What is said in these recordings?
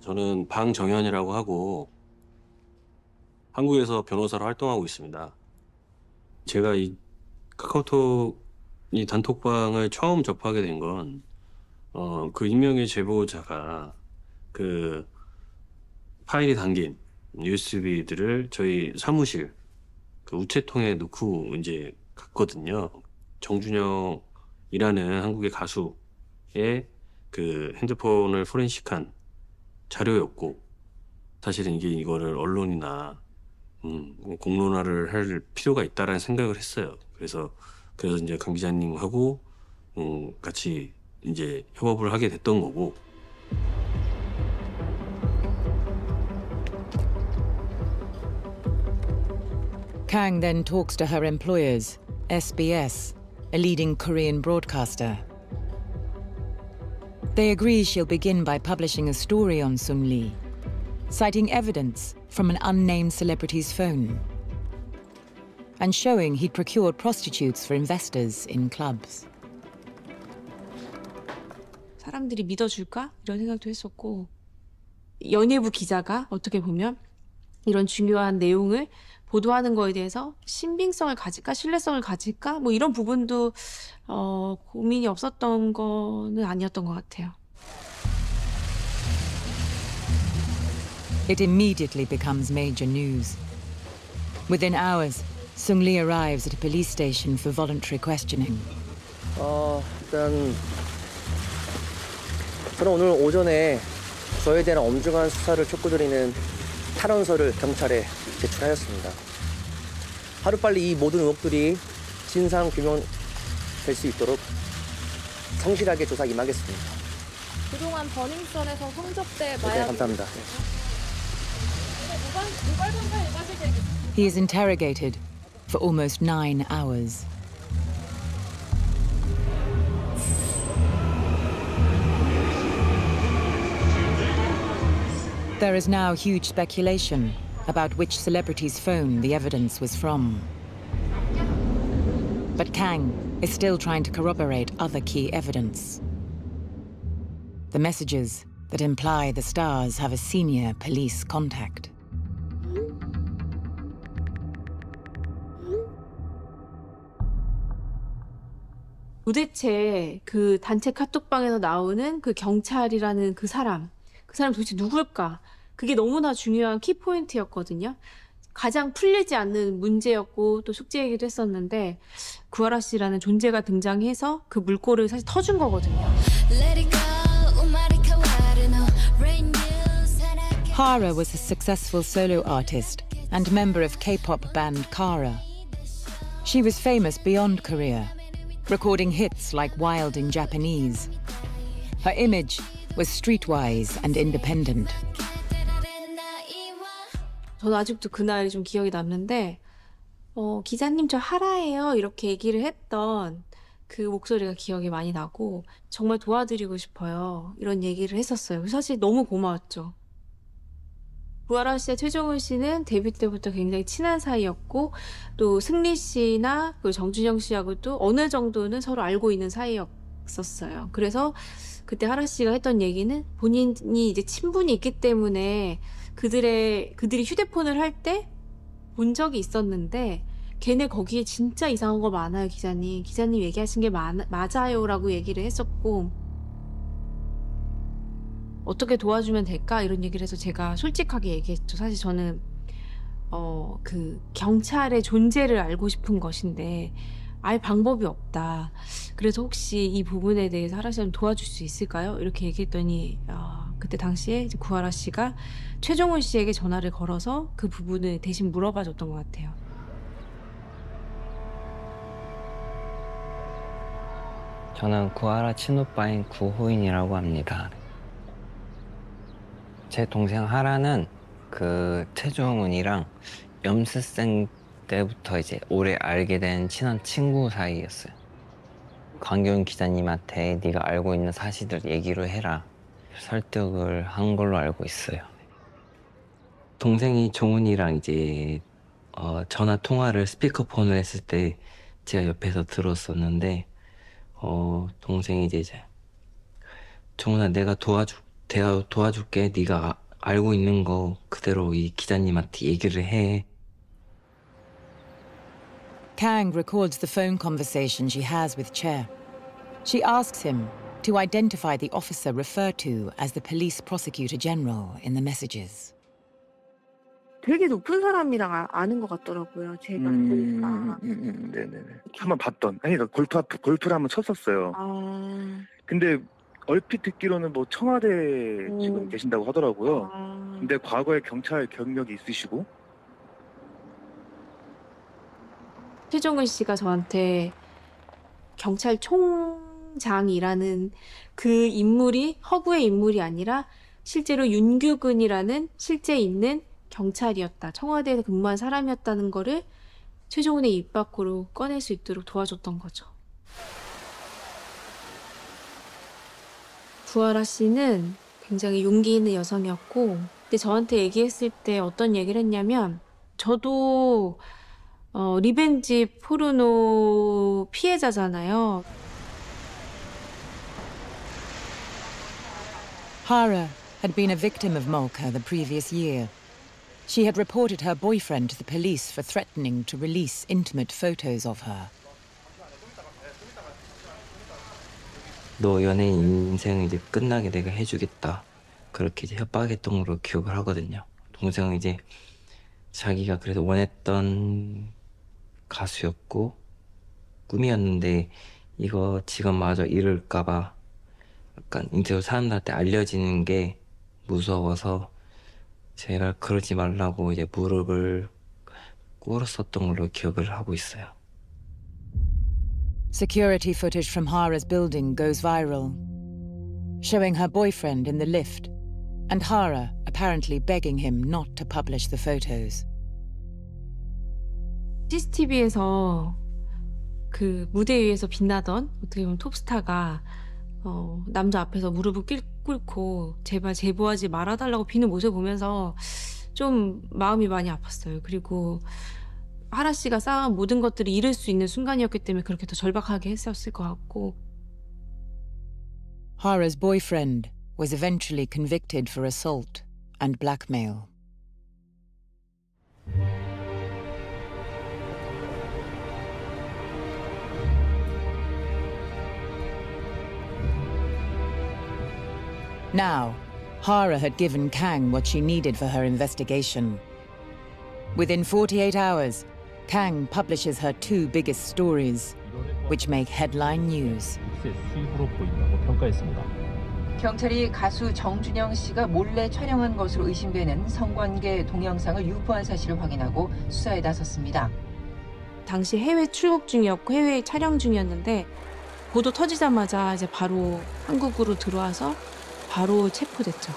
저는 방정현이라고 하고 한국에서 변호사로 활동하고 있습니다. 제가 이 카카오톡 이 단톡방을 처음 접하게 된 건, 그 익명의 제보자가 그 파일이 담긴 USB들을 저희 사무실 그 우체통에 넣고 이제 갔거든요. 정준영이라는 한국의 가수의 그 핸드폰을 포렌식한 자료였고, 사실은 이거를 언론이나 공론화를 할 필요가 있다라는 생각을 했어요. 그래서 이제 강 기자님하고 같이 이제 협업을 하게 됐던 거고. Kang then talks to her employers, SBS, a leading Korean broadcaster. They agree she'll begin by publishing a story on Sung Lee, citing evidence from an unnamed celebrity's phone, and showing he'd procured prostitutes for investors in clubs. 사람들이 믿어줄까? 이런 생각도 했었고, 연예부 기자가 어떻게 보면 이런 중요한 내용을 보도하는 거에 대해서 신빙성을 가질까? 신뢰성을 가질까? 뭐 이런 부분도 고민이 없었던 거는 아니었던 것 같아요. It immediately becomes major news. Within hours, Sung Lee arrives at a police station for voluntary questioning. 일단 저는 오늘 오전에 저에 대한 엄중한 수사를 촉구드리는 탄원서를 경찰에 제출하였습니다. 하루빨리 이 모든 의혹들이 진상 규명될 수 있도록 성실하게 조사 임하겠습니다. 그동안 버닝썬에서 성접대 마약... 네, 감사합니다. He is interrogated for almost 9 hours. There is now huge speculation about which celebrity's phone the evidence was from. But Kang is still trying to corroborate other key evidence. The messages that imply the stars have a senior police contact. 도대체 그 단체 카톡방에서 나오는 그 경찰이라는 그 사람 도대체 누굴까? 그게 너무나 중요한 키포인트였거든요. 가장 풀리지 않는 문제였고 또 숙제이기도 했었는데 구하라 씨라는 존재가 등장해서 그 물꼬를 사실 터준 거거든요. Hara was a successful solo artist and member of K-pop band Kara. She was famous beyond Korea, recording hits like Wild in Japanese. Her image was streetwise and independent. 저는 아직도 그날이 좀 기억이 남는데 기자님 저 하라예요 이렇게 얘기를 했던 그 목소리가 기억이 많이 나고 정말 도와드리고 싶어요 이런 얘기를 했었어요. 사실 너무 고마웠죠. 구하라 씨와 최종훈 씨는 데뷔 때부터 굉장히 친한 사이였고 또 승리 씨나 그 정준영 씨하고도 어느 정도는 서로 알고 있는 사이였었어요. 그래서 그때 하라 씨가 했던 얘기는 본인이 이제 친분이 있기 때문에 그들이 휴대폰을 할 때 본 적이 있었는데 걔네 거기에 진짜 이상한 거 많아요 기자님. 기자님 얘기하신 게 맞아요 라고 얘기를 했었고 어떻게 도와주면 될까 이런 얘기를 해서 제가 솔직하게 얘기했죠. 사실 저는 그 경찰의 존재를 알고 싶은 것인데 알 방법이 없다. 그래서 혹시 이 부분에 대해서 하라 씨는 도와줄 수 있을까요? 이렇게 얘기했더니 그때 당시에 이제 구하라 씨가 최종훈 씨에게 전화를 걸어서 그 부분을 대신 물어봐 줬던 것 같아요. 저는 구하라 친오빠인 구호인이라고 합니다. 제 동생 하라는 그 최종훈이랑 연습생 때부터 이제 오래 알게 된 친한 친구 사이였어요. 강교훈 기자님한테 네가 알고 있는 사실들 얘기를 해라. 설득을 한 걸로 알고 있어요. 동생이 종훈이랑 이제 전화 통화를 스피커폰을 했을 때 제가 옆에서 들었었는데 동생이 이제 종훈아 내가 내가 도와줄게. 네가 알고 있는 거 그대로 이 기자님한테 얘기를 해. Kang records the phone conversation she has with Che. She asks him to identify the officer referred to as the police prosecutor general in the messages. 되게 높은 사람이랑 아는 것 같더라고요. 제가 보니까. 네네네. 한번 봤던. 아니, 골프를 한번 쳤었어요. 아, 근데 얼핏 듣기로는 뭐 청와대 지금 계신다고 하더라고요. 아. 근데 과거에 경찰 경력이 있으시고. 최종근 씨가 저한테 경찰총장이라는 그 인물이 허구의 인물이 아니라 실제로 윤규근이라는 실제 있는 경찰이었다. 청와대에서 근무한 사람이었다는 거를 최종훈의 입 밖으로 꺼낼 수 있도록 도와줬던 거죠. 구하라 씨는 굉장히 용기 있는 여성이었고, 근데 저한테 얘기했을 때 어떤 얘기를 했냐면, 저도 리벤지 포르노 피해자잖아요. Hara had been a victim of Molka the previous year. She had reported her boyfriend to the police for threatening to release intimate photos of her. 너 연예인 인생 이제 끝나게 내가 해주겠다. 그렇게 이제 협박했던 걸로 기억을 하거든요. 동생은 이제 자기가 그래도 원했던 가수였고 꿈이었는데 이거 지금마저 이룰까봐 약간 인터뷰 사람들한테 알려지는 게 무서워서 제가 그러지 말라고 이제 무릎을 꿇었었던 걸로 기억을 하고 있어요. Security footage from Hara's building goes viral, showing her boyfriend in the lift and Hara apparently begging him not to publish the photos. CCTV에서 그 무대 위에서 빛나던 어떻게 보면 톱스타가 남자 앞에서 무릎을 꿇고 제발 제보하지 말아달라고 비는 모습을 보면서 좀 마음이 많이 아팠어요. 그리고 하라 씨가 쌓아온 모든 것들을 잃을 수 있는 순간이었기 때문에 그렇게 더 절박하게 했었을 것 같고. Hara's boyfriend was eventually convicted for assault and blackmail. Now, Hara had given Kang what she needed for her investigation. Within 48 hours, Kang publishes her two biggest stories, which make headline news. 수입으로 보인다고 평가했습니다. 경찰이 가수 정준영 씨가 몰래 촬영한 것으로 의심되는 성관계 동영상을 유포한 사실을 확인하고 수사에 나섰습니다. 당시 해외 출국 중이었고 해외 촬영 중이었는데 보도 터지자마자 이제 바로 한국으로 들어와서 바로 체포됐죠.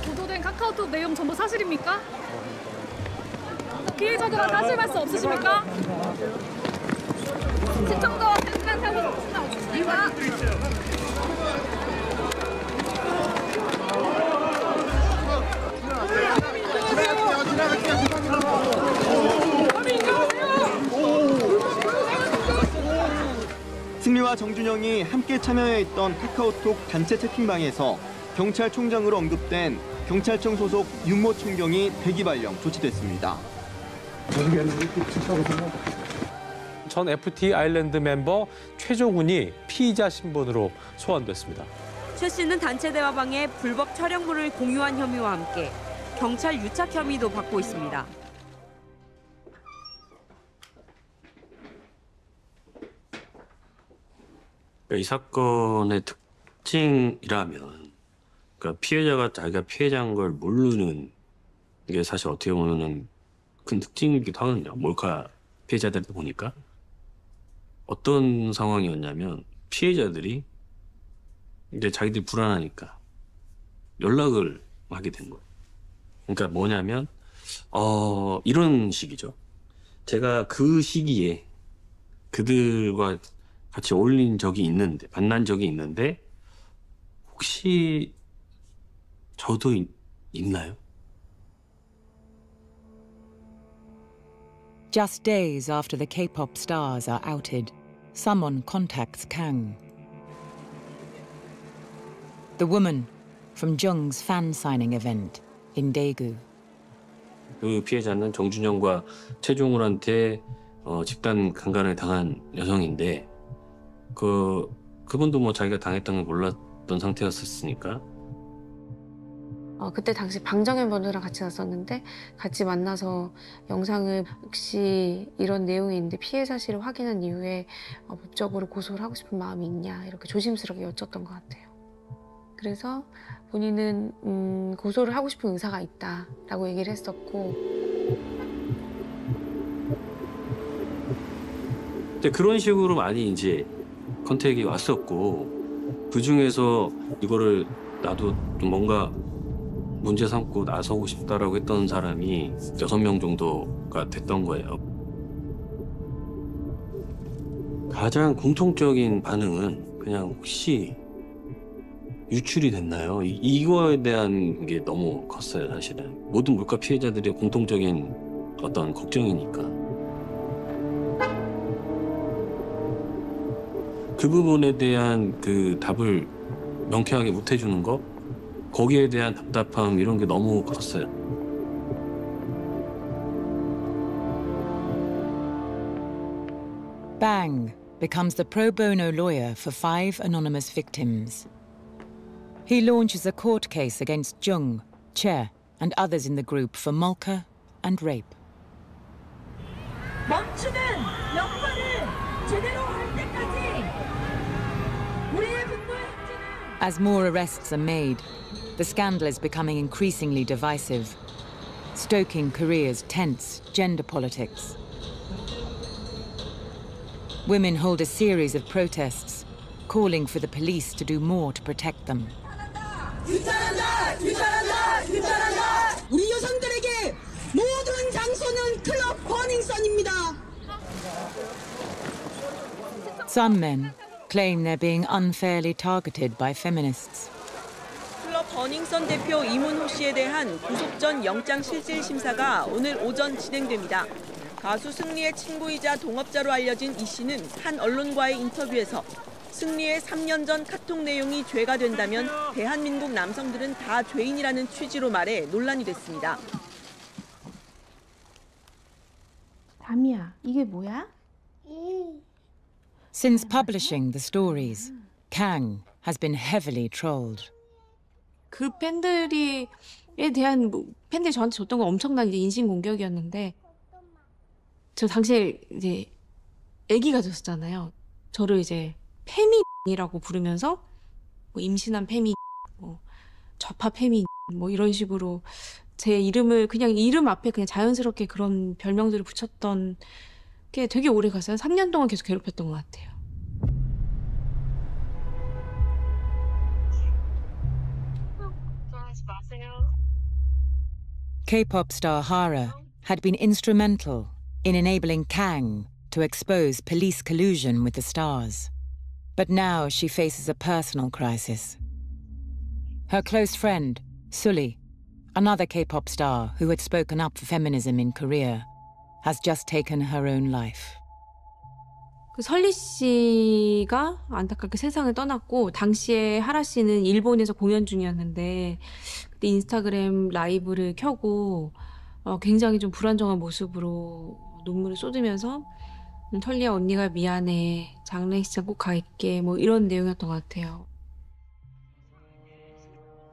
보도된 카카오톡 내용 전부 사실입니까? 피해자들과 사실 말씀 없으십니까? 시청자와 팬들한 사고 없으십니까? 승리와 정준영이 함께 참여해 있던 카카오톡 단체 채팅방에서 경찰총장으로 언급된 경찰청 소속 윤모 총경이 대기 발령 조치됐습니다. 전 FT 아일랜드 멤버 최종훈이 피의자 신분으로 소환됐습니다. 최 씨는 단체 대화방에 불법 촬영물을 공유한 혐의와 함께 경찰 유착 혐의도 받고 있습니다. 이 사건의 특징이라면, 그러니까 피해자가 자기가 피해자인 걸 모르는 게 사실 어떻게 보면은 큰 특징이기도 하거든요. 몰카 피해자들도 보니까 어떤 상황이었냐면 피해자들이 이제 자기들이 불안하니까 연락을 하게 된 거예요. 그러니까 뭐냐면 이런 식이죠. 제가 그 시기에 그들과 같이 어울린 적이 있는데, 만난 적이 있는데 혹시 저도 있나요? Just days after the K-pop stars are outed, someone contacts Kang. The woman from Jung's fan signing event in Daegu. 그 피해자는 정준영과 최종훈한테 집단 강간을 당한 여성인데 그분도 뭐 자기가 당했다는 걸 몰랐던 상태였었으니까. 그때 당시 방정현 변호사랑 같이 갔었는데 같이 만나서 영상을 혹시 이런 내용이 있는데 피해 사실을 확인한 이후에 법적으로 고소를 하고 싶은 마음이 있냐 이렇게 조심스럽게 여쭸던 것 같아요. 그래서 본인은 고소를 하고 싶은 의사가 있다라고 얘기를 했었고. 근데 그런 식으로 많이 이제 컨택이 왔었고 그 중에서 이거를 나도 좀 뭔가 문제 삼고 나서고 싶다라고 했던 사람이 6명 정도가 됐던 거예요. 가장 공통적인 반응은 그냥 혹시 유출이 됐나요? 이거에 대한 게 너무 컸어요, 사실은. 모든 물가 피해자들의 공통적인 어떤 걱정이니까. 그 부분에 대한 그 답을 명쾌하게 못 해주는 거? 거기에 대한 답답함 이런 게 너무 컸어요. Bang becomes the pro bono lawyer for 5 anonymous victims. He launches a court case against Jung, Che, and others in the group for mulca and rape. 멈추는 역할을 제대로 할 때까지 우리의 분노의 행진은. As more arrests are made, the scandal is becoming increasingly divisive, stoking Korea's tense gender politics. Women hold a series of protests, calling for the police to do more to protect them. 규탄한다! 규탄한다! 규탄한다! 우리 여성들에게 모든 장소는 클럽 버닝썬입니다. Some men claim they're being unfairly targeted by feminists. 클럽 버닝썬 대표 이문호 씨에 대한 구속 전 영장 실질 심사가 오늘 오전 진행됩니다. 가수 승리의 친구이자 동업자로 알려진 이 씨는 한 언론과의 인터뷰에서 승리의 3년 전 카톡 내용이 죄가 된다면 대한민국 남성들은 다 죄인이라는 취지로 말해 논란이 됐습니다. 담이야, 이게 뭐야? Since publishing the stories, Kang has been heavily trolled. 그 팬들에 대한 팬들이 저한테 줬던 건 엄청난 이제 인신 공격이었는데 저 당시에 이제 아기가 됐었잖아요. 저를 이제 페미이라고 부르면서 뭐 임신한 페미, 뭐 좌파 페미, 뭐 이런 식으로 제 이름을 그냥 이름 앞에 그냥 자연스럽게 그런 별명들을 붙였던 게 되게 오래 갔어요. 3년 동안 계속 괴롭혔던 것 같아요. K-pop star Hara had been instrumental in enabling Kang to expose police collusion with the stars. But now she faces a personal crisis. Her close friend, Sully, another K-pop star who had spoken up for feminism in Korea, has just taken her own life. 그 설리 씨가 안타깝게 세상을 떠났고 당시에 하라 씨는 일본에서 공연 중이었는데 그때 인스타그램 라이브를 켜고 굉장히 좀 불안정한 모습으로 눈물을 쏟으면서 설리야 언니가 미안해 장례식장 꼭 갈게 뭐 이런 내용이었던 것 같아요.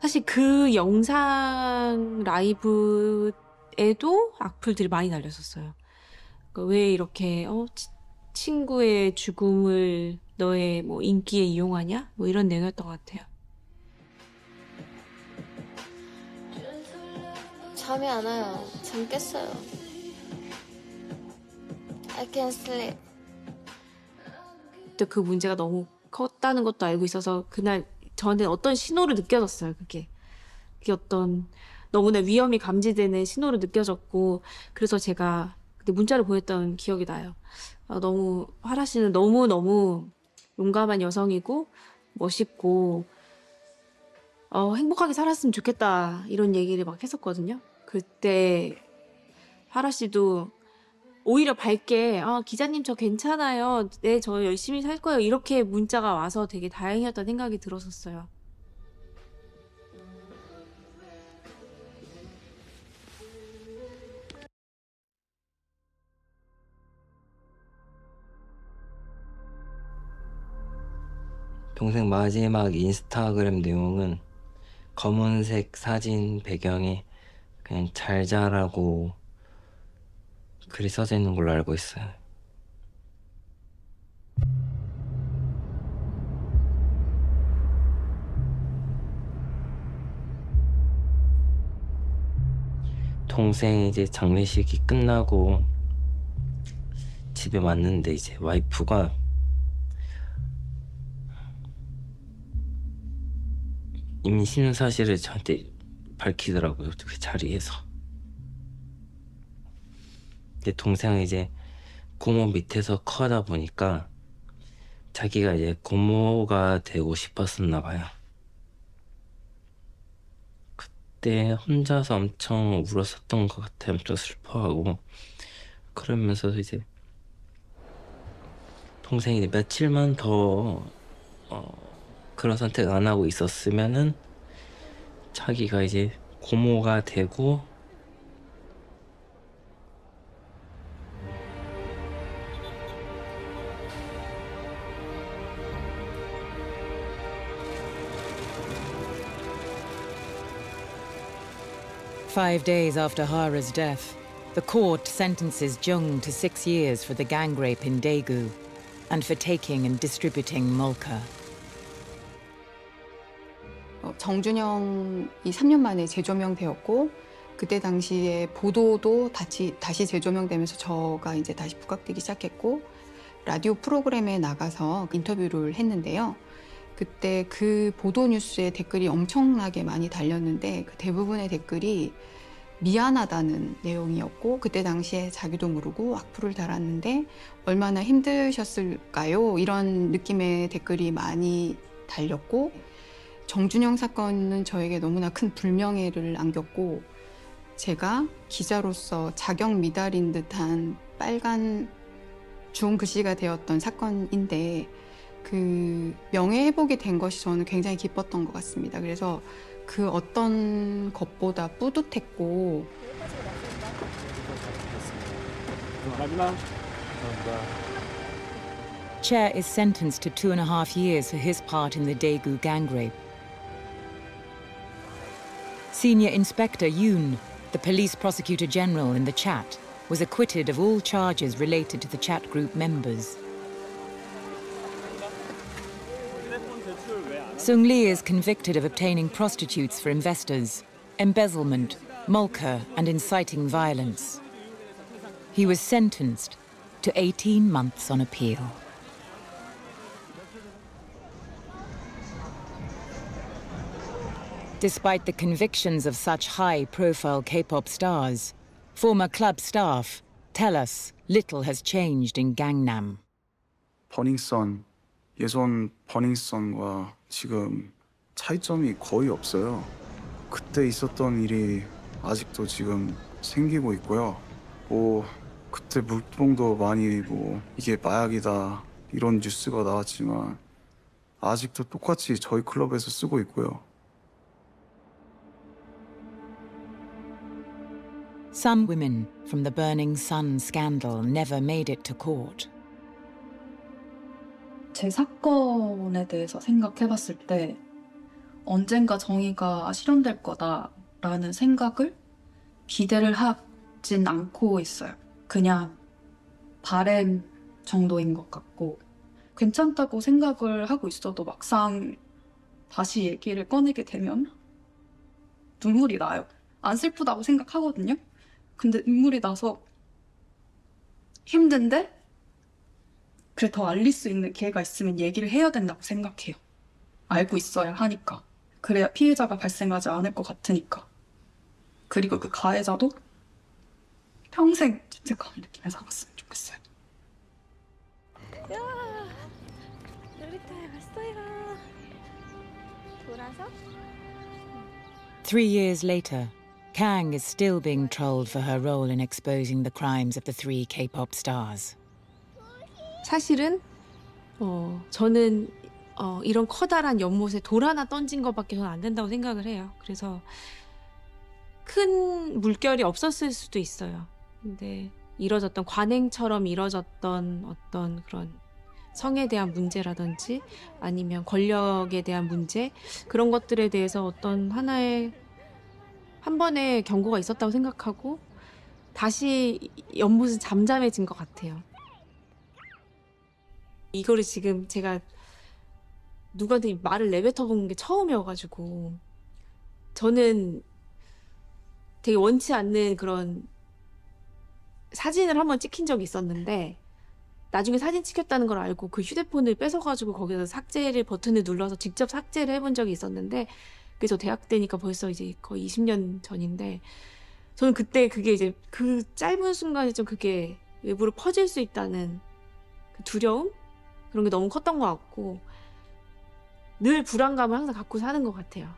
사실 그 영상 라이브에도 악플들이 많이 달렸었어요. 그러니까 왜 이렇게 친구의 죽음을 너의 뭐 인기에 이용하냐? 뭐 이런 내용이었던 것 같아요. 잠이 안 와요. 잠 깼어요. I can't sleep. 또 그 문제가 너무 컸다는 것도 알고 있어서 그날 저한테 어떤 신호를 느껴졌어요. 그게 어떤 너무나 위험이 감지되는 신호로 느껴졌고 그래서 제가 그때 문자를 보냈던 기억이 나요. 너무 하라 씨는 너무 용감한 여성이고 멋있고 행복하게 살았으면 좋겠다 이런 얘기를 막 했었거든요. 그때 하라 씨도 오히려 밝게 기자님 저 괜찮아요. 네, 저 열심히 살 거예요. 이렇게 문자가 와서 되게 다행이었다는 생각이 들었었어요. 동생 마지막 인스타그램 내용은 검은색 사진 배경에 그냥 잘 자라고 글이 써져 있는 걸로 알고 있어요. 동생 이제 장례식이 끝나고 집에 왔는데 이제 와이프가 임신 사실을 저한테 밝히더라고요. 그 자리에서. 근데 동생은 이제 고모 밑에서 커다 보니까 자기가 이제 고모가 되고 싶었었나 봐요. 그때 혼자서 엄청 울었었던 것 같아요. 엄청 슬퍼하고. 그러면서 이제 동생이 며칠만 더 그런 선택 안 하고 있었으면은 자기가 이제 고모가 되고 Five days after Hara's death, the court sentences Jung to 6 years for the gang rape in Daegu and for taking and distributing molka. 정준영이 3년 만에 재조명되었고 그때 당시에 보도도 다시 재조명되면서 저가 이제 다시 부각되기 시작했고 라디오 프로그램에 나가서 인터뷰를 했는데요. 그때 그 보도 뉴스에 댓글이 엄청나게 많이 달렸는데 그 대부분의 댓글이 미안하다는 내용이었고 그때 당시에 자기도 모르고 악플을 달았는데 얼마나 힘드셨을까요? 이런 느낌의 댓글이 많이 달렸고 정준영 사건은 저에게 너무나 큰 불명예를 안겼고 제가 기자로서 자격 미달인 듯한 빨간 주홍 글씨가 되었던 사건인데 그 명예회복이 된 것이 저는 굉장히 기뻤던 것 같습니다. 그래서 그 어떤 것보다 뿌듯했고 Che is sentenced to 2.5 years for his part in the Daegu gang rape. Senior Inspector Yoon, the police prosecutor general in the chat, was acquitted of all charges related to the chat group members. Sung Lee is convicted of obtaining prostitutes for investors, embezzlement, molka, and inciting violence. He was sentenced to 18 months on appeal. Despite the convictions of such high-profile K-pop stars, former club staff tell us little has changed in Gangnam. 버닝썬, 예전 버닝썬과 지금 차이점이 거의 없어요. 그때 있었던 일이 아직도 지금 생기고 있고요. 그때 물동도 많이 이게 마약이다 이런 뉴스가 나왔지만 아직도 똑같이 저희 클럽에서 쓰고 있고요. Some women from the Burning Sun scandal never made it to court. 제 사건에 대해서 생각해봤을 때 언젠가 정의가 실현될 거다라는 생각을 기대를 하진 않고 있어요. 그냥 바램 정도인 것 같고 괜찮다고 생각을 하고 있어도 막상 다시 얘기를 꺼내게 되면 눈물이 나요. 안 슬프다고 생각하거든요. 근데 눈물이 나서 힘든데 그래 더 알릴 수 있는 기회가 있으면 얘기를 해야 된다고 생각해요. 알고 있어야 하니까. 그래야 피해자가 발생하지 않을 것 같으니까. 그리고 그 가해자도 평생 죄책감을 느끼며 살았으면 좋겠어요. 야, 놀이터에 왔어요. 돌아서? 3 years later, Kang is still being trolled for her role in exposing the crimes of the 3 K-pop stars. 사실은 저는 이런 커다란 연못에 돌 하나 던진 것밖에 저는 안 된다고 생각을 해요. 그래서 큰 물결이 없었을 수도 있어요. 근데 관행처럼 이뤄졌던 어떤 그런 성에 대한 문제라든지 아니면 권력에 대한 문제 그런 것들에 대해서 어떤 하나의 한 번의 경고가 있었다고 생각하고 다시 연못은 잠잠해진 것 같아요. 이거를 지금 제가 누구한테 말을 내뱉어본 게 처음이어가지고 저는 되게 원치 않는 그런 사진을 한번 찍힌 적이 있었는데 나중에 사진 찍혔다는 걸 알고 그 휴대폰을 뺏어가지고 거기서 삭제를 버튼을 눌러서 직접 삭제를 해본 적이 있었는데 그래서 대학 때니까 벌써 이제 거의 20년 전인데 저는 그때 그게 이제 그 짧은 순간에 좀 그게 외부로 퍼질 수 있다는 그 두려움? 그런 게 너무 컸던 것 같고 늘 불안감을 항상 갖고 사는 것 같아요.